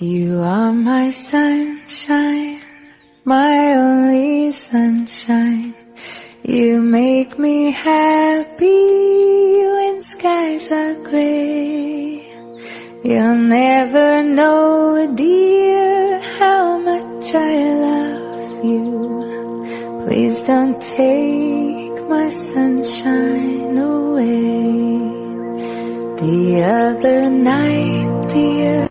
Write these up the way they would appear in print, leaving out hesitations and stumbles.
You are my sunshine, my only sunshine. You make me happy when skies are gray. You'll never know, dear, how much I love you. Please don't take my sunshine away. The other night, dear,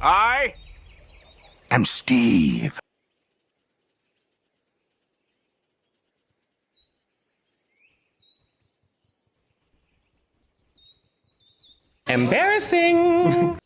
I am Steve. Embarrassing!